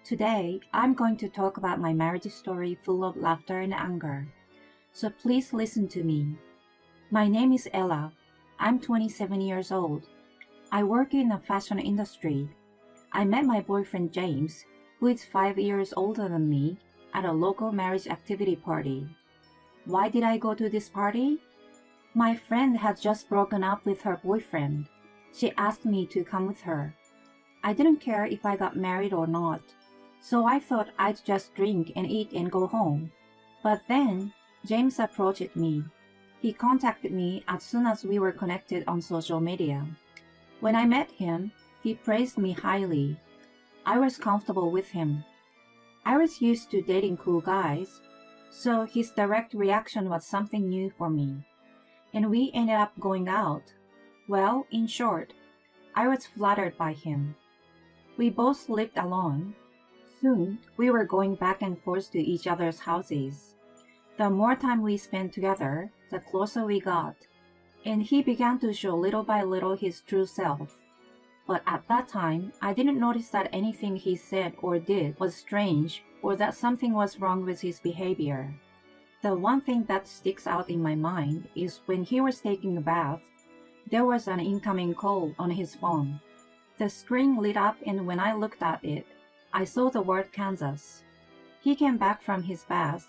Today, I'm going to talk about my marriage story full of laughter and anger. So please listen to me. My name is Ella. I'm 27 years old. I work in the fashion industry. I met my boyfriend James, who is 5 years older than me, at a local marriage activity party. Why did I go to this party? My friend had just broken up with her boyfriend. She asked me to come with her. I didn't care if I got married or not, so I thought I'd just drink and eat and go home. But then, James approached me. He contacted me as soon as we were connected on social media. When I met him, he praised me highly. I was comfortable with him. I was used to dating cool guys, so his direct reaction was something new for me. And we ended up going out. Well, in short, I was flattered by him. We both lived alone. Soon, we were going back and forth to each other's houses. The more time we spent together, the closer we got, and he began to show little by little his true self. But at that time, I didn't notice that anything he said or did was strange or that something was wrong with his behavior. The one thing that sticks out in my mind is when he was taking a bath, there was an incoming call on his phone. The screen lit up, and when I looked at it, I saw the word Kansas. He came back from his bath.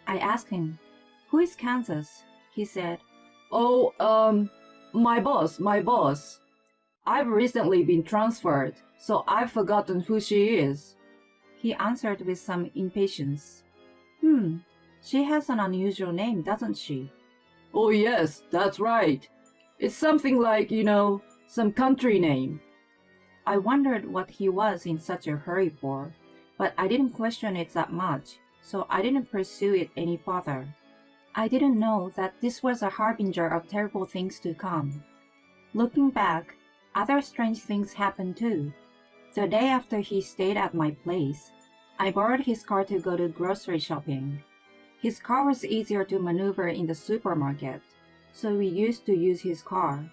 I asked him, "Who is Kansas?" He said, Oh, my boss. I've recently been transferred, so I've forgotten who she is. He answered with some impatience. She has an unusual name, doesn't she? Oh, yes, that's right. It's something like, some country name. I wondered what he was in such a hurry for, but I didn't question it that much, so I didn't pursue it any further. I didn't know that this was a harbinger of terrible things to come. Looking back, other strange things happened too. The day after he stayed at my place, I borrowed his car to go to grocery shopping. His car was easier to maneuver in the supermarket, so we used to use his car.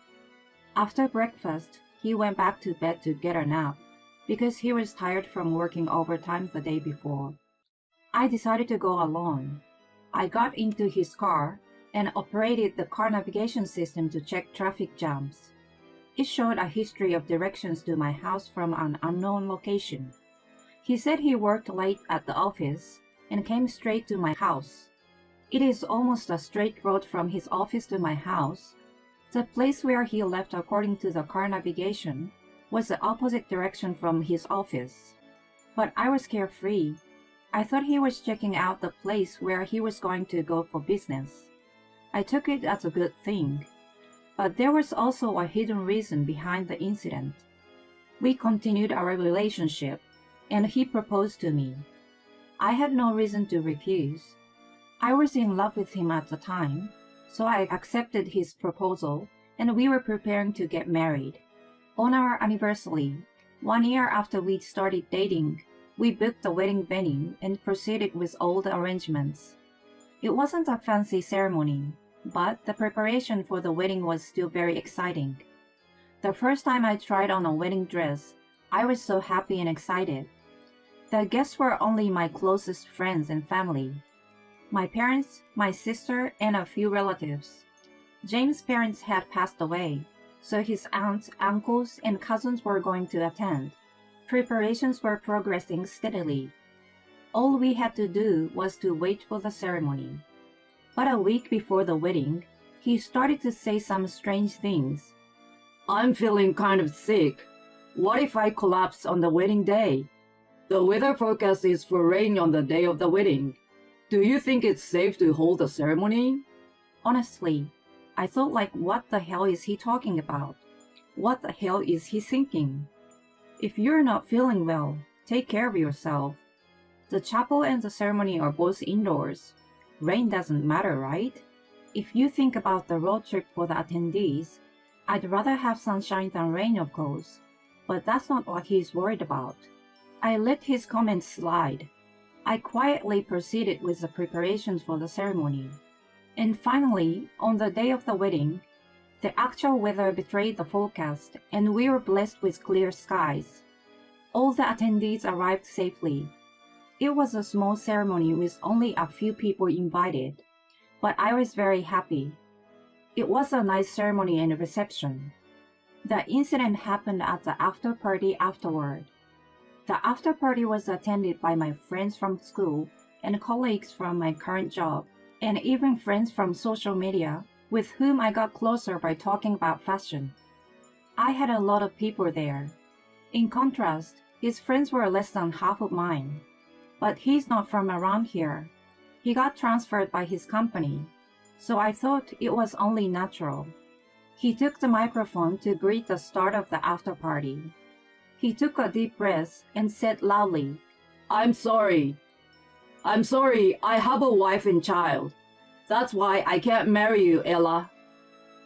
After breakfast, he went back to bed to get a nap because he was tired from working overtime the day before. I decided to go alone. I got into his car and operated the car navigation system to check traffic jams. It showed a history of directions to my house from an unknown location. He said he worked late at the office and came straight to my house. It is almost a straight road from his office to my house. The place where he left according to the car navigation was the opposite direction from his office. But I was carefree. I thought he was checking out the place where he was going to go for business. I took it as a good thing. But there was also a hidden reason behind the incident. We continued our relationship, and he proposed to me. I had no reason to refuse. I was in love with him at the time, so I accepted his proposal, and we were preparing to get married. On our anniversary, 1 year after we'd started dating, we booked the wedding venue and proceeded with all the arrangements. It wasn't a fancy ceremony, but the preparation for the wedding was still very exciting. The first time I tried on a wedding dress, I was so happy and excited. The guests were only my closest friends and family. My parents, my sister, and a few relatives. James' parents had passed away, so his aunts, uncles, and cousins were going to attend. Preparations were progressing steadily. All we had to do was to wait for the ceremony. But a week before the wedding, he started to say some strange things. I'm feeling kind of sick. What if I collapse on the wedding day? The weather forecast is for rain on the day of the wedding. Do you think it's safe to hold the ceremony? Honestly, I thought what the hell is he talking about? What the hell is he thinking? If you're not feeling well, take care of yourself. The chapel and the ceremony are both indoors. Rain doesn't matter, right? If you think about the road trip for the attendees, I'd rather have sunshine than rain, of course. But that's not what he's worried about. I let his comments slide. I quietly proceeded with the preparations for the ceremony. And finally, on the day of the wedding, the actual weather betrayed the forecast, and we were blessed with clear skies. All the attendees arrived safely. It was a small ceremony with only a few people invited, but I was very happy. It was a nice ceremony and reception. The incident happened at the after party afterward. The after party was attended by my friends from school and colleagues from my current job, and even friends from social media with whom I got closer by talking about fashion. I had a lot of people there. In contrast, his friends were less than half of mine. But he's not from around here. He got transferred by his company, so I thought it was only natural. He took the microphone to greet the start of the after party. He took a deep breath and said loudly, I'm sorry. I have a wife and child. That's why I can't marry you, Ella.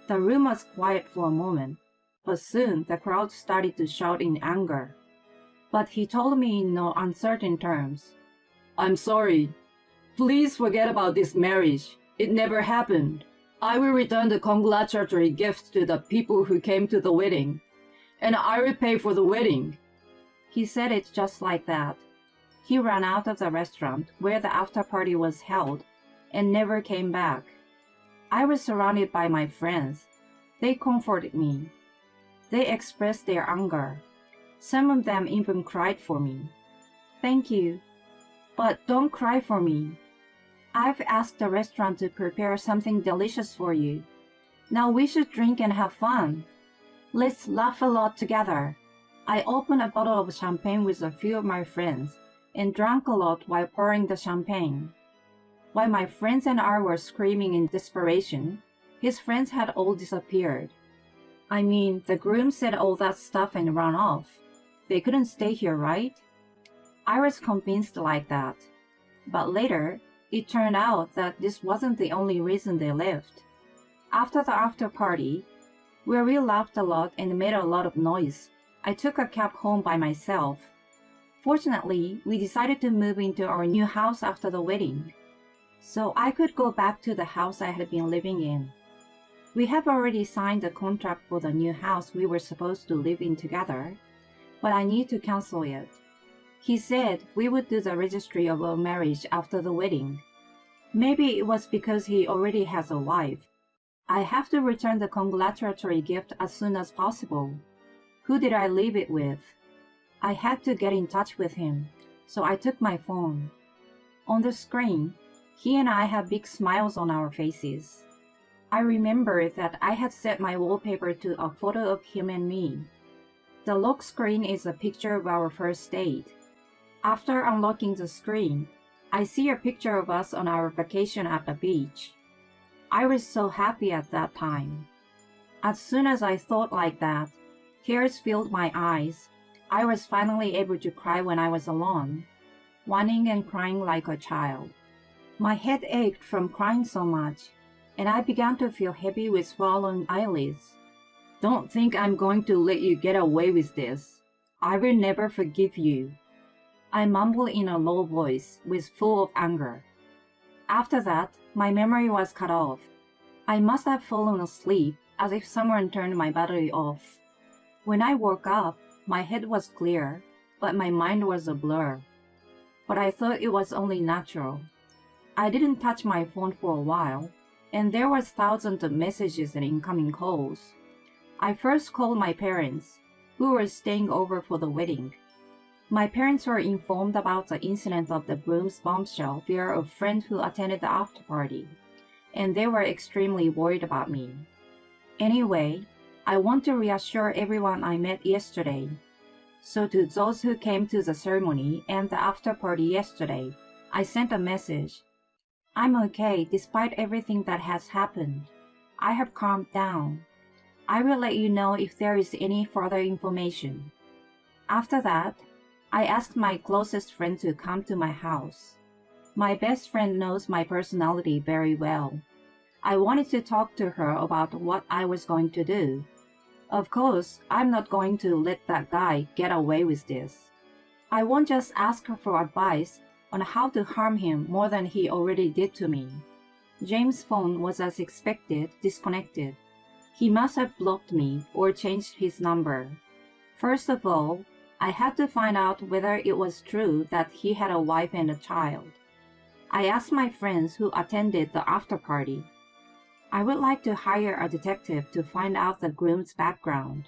The room was quiet for a moment, but soon the crowd started to shout in anger. But he told me in no uncertain terms, I'm sorry. Please forget about this marriage. It never happened. I will return the congratulatory gifts to the people who came to the wedding, and I will pay for the wedding. He said it just like that. He ran out of the restaurant where the after party was held and never came back. I was surrounded by my friends. They comforted me. They expressed their anger. Some of them even cried for me. Thank you. But don't cry for me. I've asked the restaurant to prepare something delicious for you. Now we should drink and have fun. Let's laugh a lot together. I opened a bottle of champagne with a few of my friends and drank a lot while pouring the champagne. While my friends and I were screaming in desperation, his friends had all disappeared. I mean, the groom said all that stuff and ran off. They couldn't stay here, right? I was convinced like that. But later, it turned out that this wasn't the only reason they left. After the after party, where we laughed a lot and made a lot of noise, I took a cab home by myself. Fortunately, we decided to move into our new house after the wedding, so I could go back to the house I had been living in. We have already signed the contract for the new house we were supposed to live in together, but I need to cancel it. He said we would do the registry of our marriage after the wedding. Maybe it was because he already has a wife. I have to return the congratulatory gift as soon as possible. Who did I leave it with? I had to get in touch with him, so I took my phone. On the screen, he and I had big smiles on our faces. I remember that I had set my wallpaper to a photo of him and me. The lock screen is a picture of our first date. After unlocking the screen, I see a picture of us on our vacation at the beach. I was so happy at that time. As soon as I thought like that, tears filled my eyes. I was finally able to cry when I was alone, whining and crying like a child. My head ached from crying so much, and I began to feel heavy with swollen eyelids. Don't think I'm going to let you get away with this. I will never forgive you. I mumbled in a low voice, full of anger. After that, my memory was cut off. I must have fallen asleep, as if someone turned my battery off. When I woke up, my head was clear, but my mind was a blur. But I thought it was only natural. I didn't touch my phone for a while, and there was thousands of messages and incoming calls. I first called my parents, who were staying over for the wedding. My parents were informed about the incident of the groom's bombshell via a friend who attended the after party, and they were extremely worried about me. Anyway, I want to reassure everyone I met yesterday. So to those who came to the ceremony and the after party yesterday, I sent a message. I'm okay despite everything that has happened. I have calmed down. I will let you know if there is any further information. After that, I asked my closest friend to come to my house. My best friend knows my personality very well. I wanted to talk to her about what I was going to do. Of course, I'm not going to let that guy get away with this. I won't just ask her for advice on how to harm him more than he already did to me. James' phone was, as expected, disconnected. He must have blocked me or changed his number. First of all, I had to find out whether it was true that he had a wife and a child. I asked my friends who attended the after party. I would like to hire a detective to find out the groom's background.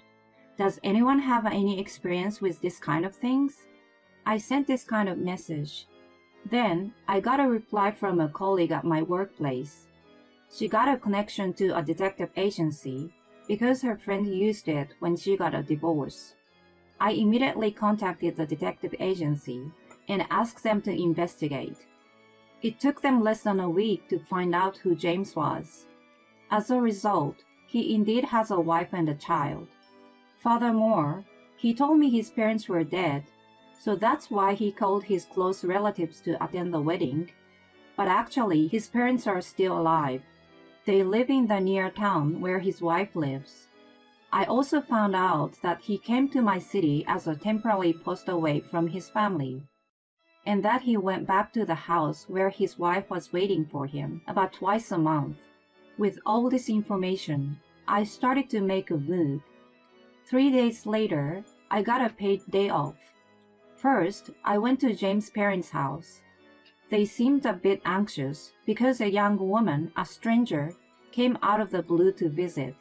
Does anyone have any experience with this kind of things? I sent this kind of message. Then I got a reply from a colleague at my workplace. She got a connection to a detective agency because her friend used it when she got a divorce. I immediately contacted the detective agency and asked them to investigate. It took them less than a week to find out who James was. As a result, he indeed has a wife and a child. Furthermore, he told me his parents were dead, so that's why he called his close relatives to attend the wedding. But actually, his parents are still alive. They live in the near town where his wife lives. I also found out that he came to my city as a temporary post away from his family, and that he went back to the house where his wife was waiting for him about twice a month. With all this information, I started to make a move. 3 days later, I got a paid day off. First, I went to James' parents' house. They seemed a bit anxious because a young woman, a stranger, came out of the blue to visit.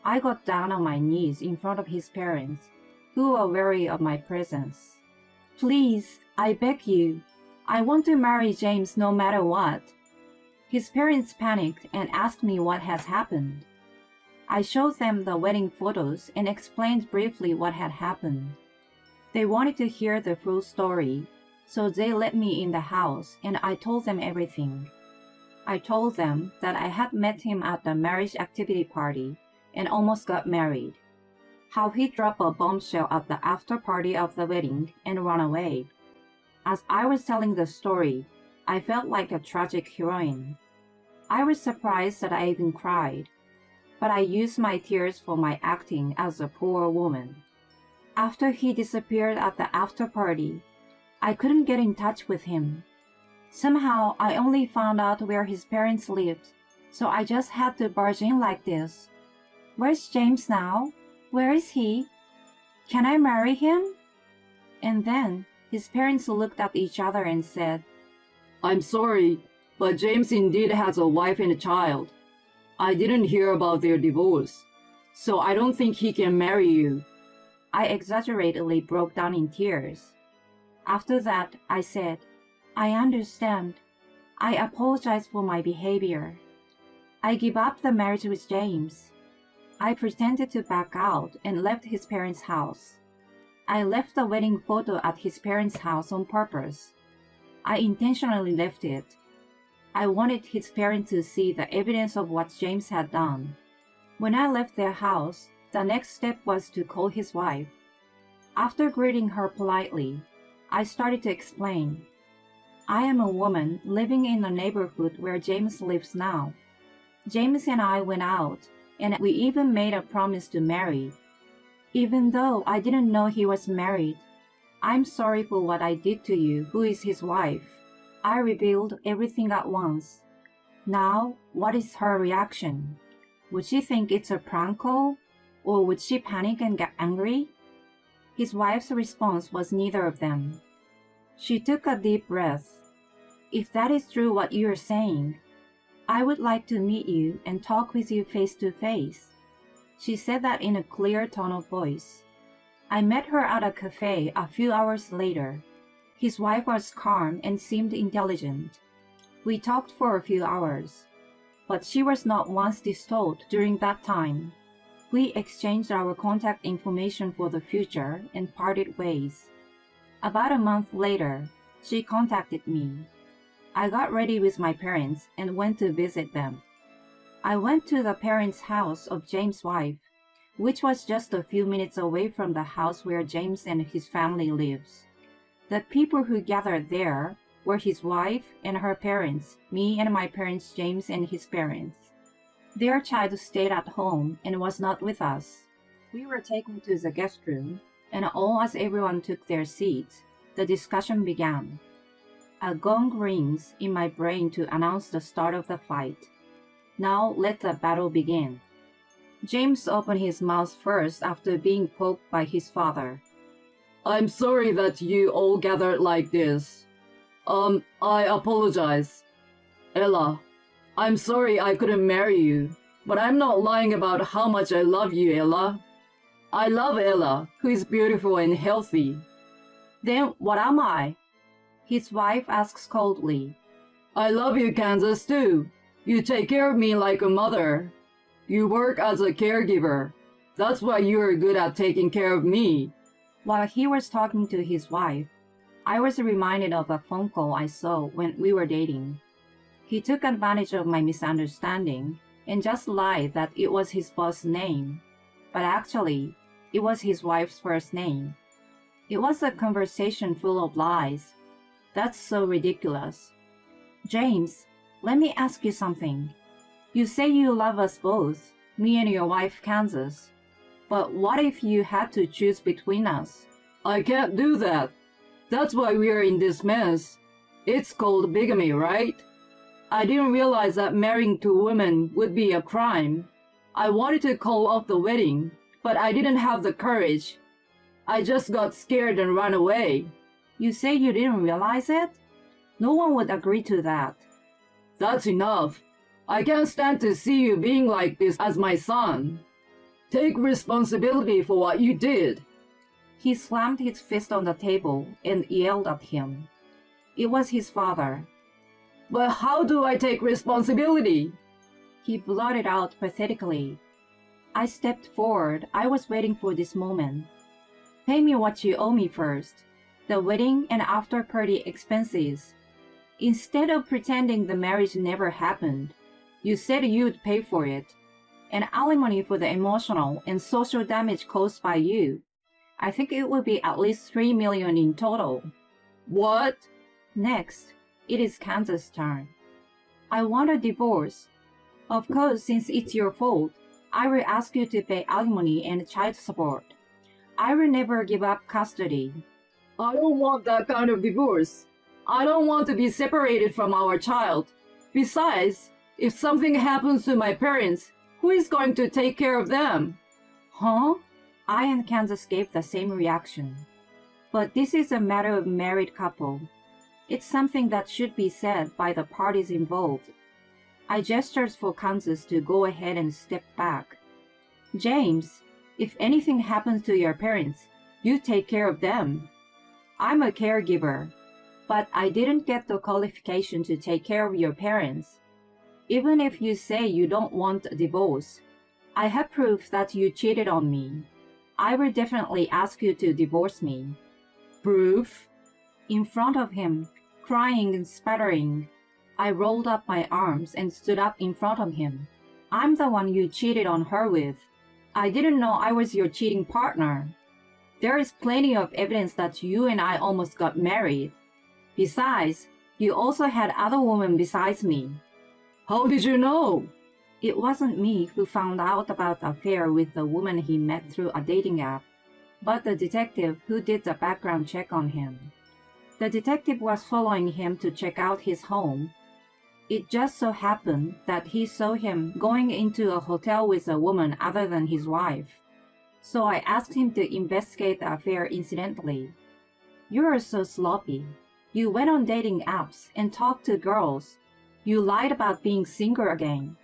I got down on my knees in front of his parents, who were wary of my presence. "Please, I beg you. I want to marry James no matter what." His parents panicked and asked me what has happened. I showed them the wedding photos and explained briefly what had happened. They wanted to hear the full story, so they let me in the house and I told them everything. I told them that I had met him at the marriage activity party and almost got married. How he dropped a bombshell at the after party of the wedding and ran away. As I was telling the story, I felt like a tragic heroine. I was surprised that I even cried, but I used my tears for my acting as a poor woman. After he disappeared at the after party, I couldn't get in touch with him. Somehow, I only found out where his parents lived, so I just had to barge in like this. "Where's James now? Where is he? Can I marry him?" And then his parents looked at each other and said, I'm sorry, but James indeed has a wife and a child. I didn't hear about their divorce, so I don't think he can marry you. I exaggeratedly broke down in tears. After that, I said, "I understand. I apologize for my behavior. I give up the marriage with James." I pretended to back out and left his parents' house. I left the wedding photo at his parents' house on purpose. I intentionally left it. I wanted his parents to see the evidence of what James had done. When I left their house, the next step was to call his wife. After greeting her politely, I started to explain. "I am a woman living in the neighborhood where James lives now. James and I went out, and we even made a promise to marry. Even though I didn't know he was married, I'm sorry for what I did to you, who is his wife." I revealed everything at once. Now, what is her reaction? Would she think it's a prank call? Or would she panic and get angry? His wife's response was neither of them. She took a deep breath. "If that is true what you're saying, I would like to meet you and talk with you face to face." She said that in a clear tone of voice. I met her at a cafe a few hours later. His wife was calm and seemed intelligent. We talked for a few hours, but she was not once distraught during that time. We exchanged our contact information for the future and parted ways. About a month later, she contacted me. I got ready with my parents and went to visit them. I went to the parents' house of James' wife, which was just a few minutes away from the house where James and his family lives. The people who gathered there were his wife and her parents, me and my parents, James and his parents. Their child stayed at home and was not with us. We were taken to the guest room, and all as everyone took their seats, the discussion began. A gong rings in my brain to announce the start of the fight. Now let the battle begin. James opened his mouth first after being poked by his father. I'm sorry that you all gathered like this. I apologize. Ella, I'm sorry I couldn't marry you, but I'm not lying about how much I love you, Ella. I love Ella, who is beautiful and healthy. Then what am I? His wife asks coldly. I love you, Kansas, too. You take care of me like a mother. You work as a caregiver. That's why you are good at taking care of me. While he was talking to his wife, I was reminded of a phone call I saw when we were dating. He took advantage of my misunderstanding and just lied that it was his boss's name, but actually, it was his wife's first name. It was a conversation full of lies. That's so ridiculous. James, let me ask you something. You say you love us both, me and your wife, Kansas. But what if you had to choose between us? I can't do that. That's why we are in this mess. It's called bigamy, right? I didn't realize that marrying two women would be a crime. I wanted to call off the wedding, but I didn't have the courage. I just got scared and ran away. You say you didn't realize it? No one would agree to that. That's enough. I can't stand to see you being like this as my son. Take responsibility for what you did. He slammed his fist on the table and yelled at him. It was his father. But how do I take responsibility? He blurted out pathetically. I stepped forward. I was waiting for this moment. Pay me what you owe me first. The wedding and after-party expenses. Instead of pretending the marriage never happened, you said you'd pay for it. And alimony for the emotional and social damage caused by you. I think it will be at least $3 million in total. What? Next, it is Kansas' turn. I want a divorce. Of course, since it's your fault, I will ask you to pay alimony and child support. I will never give up custody. I don't want that kind of divorce. I don't want to be separated from our child. Besides, if something happens to my parents, who is going to take care of them? Huh? I and Kansas gave the same reaction. But this is a matter of married couple. It's something that should be said by the parties involved. I gestured for Kansas to go ahead and step back. James, if anything happens to your parents, you take care of them. I'm a caregiver, but I didn't get the qualification to take care of your parents. Even if you say you don't want a divorce, I have proof that you cheated on me. I will definitely ask you to divorce me. Proof? In front of him, crying and sputtering, I rolled up my arms and stood up in front of him. I'm the one you cheated on her with. I didn't know I was your cheating partner. There is plenty of evidence that you and I almost got married. Besides, you also had other women besides me. How did you know? It wasn't me who found out about the affair with the woman he met through a dating app, but the detective who did the background check on him. The detective was following him to check out his home. It just so happened that he saw him going into a hotel with a woman other than his wife. So I asked him to investigate the affair incidentally. You are so sloppy. You went on dating apps and talked to girls. You lied about being single again.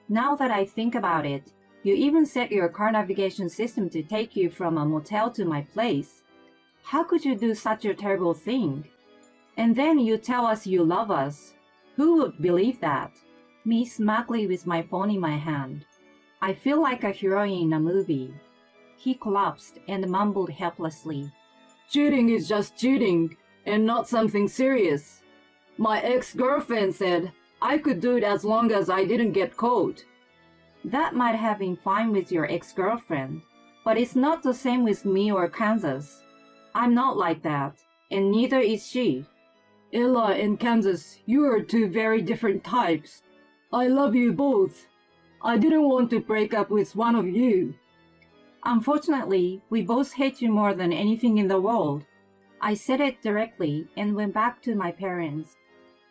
Now that I think about it, you even set your car navigation system to take you from a motel to my place. How could you do such a terrible thing? And then you tell us you love us. Who would believe that? Me smugly with my phone in my hand. I feel like a heroine in a movie. He collapsed and mumbled helplessly. Cheating is just cheating, and not something serious. My ex-girlfriend said I could do it as long as I didn't get caught. That might have been fine with your ex-girlfriend, but it's not the same with me or Kansas. I'm not like that, and neither is she. Ella and Kansas, you are two very different types. I love you both. I didn't want to break up with one of you. Unfortunately, we both hate you more than anything in the world. I said it directly and went back to my parents.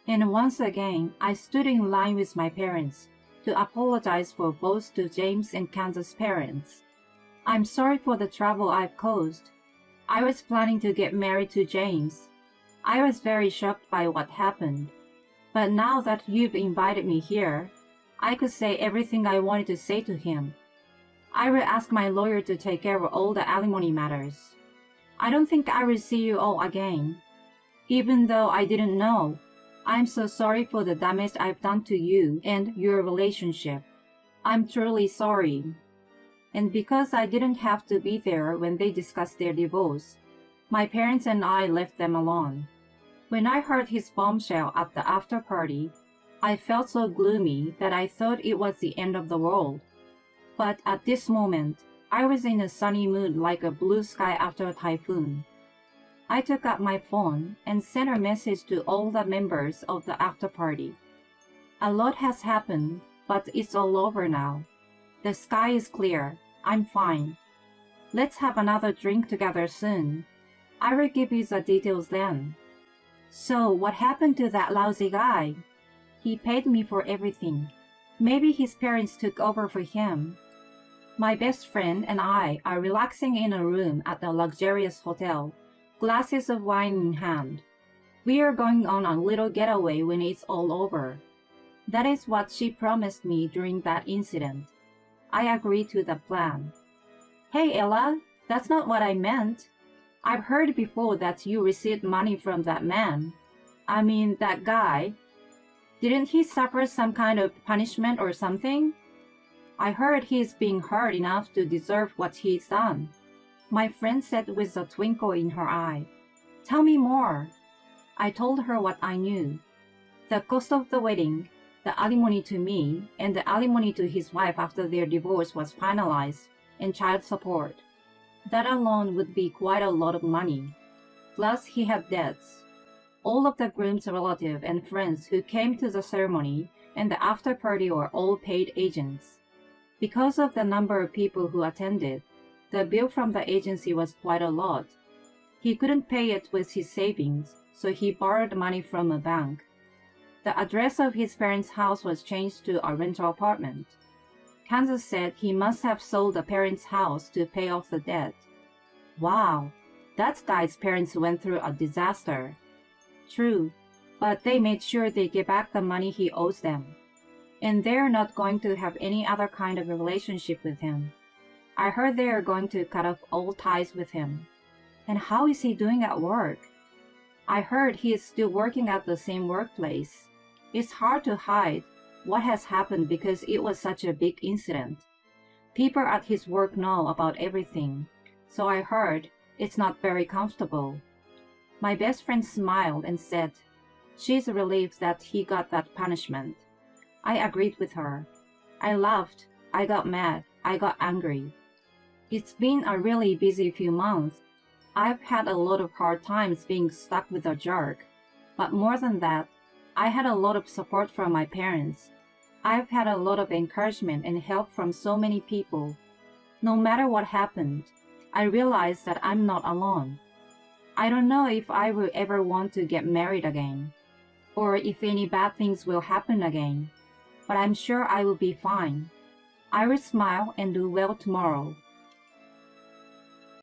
And once again, I stood in line with my parents to apologize for both to James and Kansas' parents. I'm sorry for the trouble I've caused. I was planning to get married to James. I was very shocked by what happened. But now that you've invited me here, I could say everything I wanted to say to him. I will ask my lawyer to take care of all the alimony matters. I don't think I will see you all again. Even though I didn't know, I'm so sorry for the damage I've done to you and your relationship. I'm truly sorry. And because I didn't have to be there when they discussed their divorce, my parents and I left them alone. When I heard his bombshell at the after party, I felt so gloomy that I thought it was the end of the world. But at this moment, I was in a sunny mood like a blue sky after a typhoon. I took up my phone and sent a message to all the members of the after party. A lot has happened, but it's all over now. The sky is clear. I'm fine. Let's have another drink together soon. I will give you the details then. So what happened to that lousy guy? He paid me for everything. Maybe his parents took over for him. My best friend and I are relaxing in a room at a luxurious hotel, glasses of wine in hand. We are going on a little getaway when it's all over. That is what she promised me during that incident. I agreed to the plan. Hey Ella, that's not what I meant. I've heard before that you received money from that man. I mean, that guy. Didn't he suffer some kind of punishment or something? I heard he's being hurt enough to deserve what he's done. My friend said with a twinkle in her eye. Tell me more. I told her what I knew. The cost of the wedding, the alimony to me, and the alimony to his wife after their divorce was finalized, and child support. That alone would be quite a lot of money. Plus, he had debts. All of the groom's relatives and friends who came to the ceremony and the after party were all paid agents. Because of the number of people who attended, the bill from the agency was quite a lot. He couldn't pay it with his savings, so he borrowed money from a bank. The address of his parents' house was changed to a rental apartment. Kansas said he must have sold the parents' house to pay off the debt. Wow, that guy's parents went through a disaster. True, but they made sure they get back the money he owes them. And they're not going to have any other kind of a relationship with him. I heard they are going to cut off all ties with him. And how is he doing at work? I heard he is still working at the same workplace. It's hard to hide what has happened because it was such a big incident. People at his work know about everything, so I heard it's not very comfortable. My best friend smiled and said, she's relieved that he got that punishment. I agreed with her. I laughed, I got mad, I got angry. It's been a really busy few months. I've had a lot of hard times being stuck with a jerk. But more than that, I had a lot of support from my parents. I've had a lot of encouragement and help from so many people. No matter what happened, I realized that I'm not alone. I don't know if I will ever want to get married again, or if any bad things will happen again, but I'm sure I will be fine. I will smile and do well tomorrow.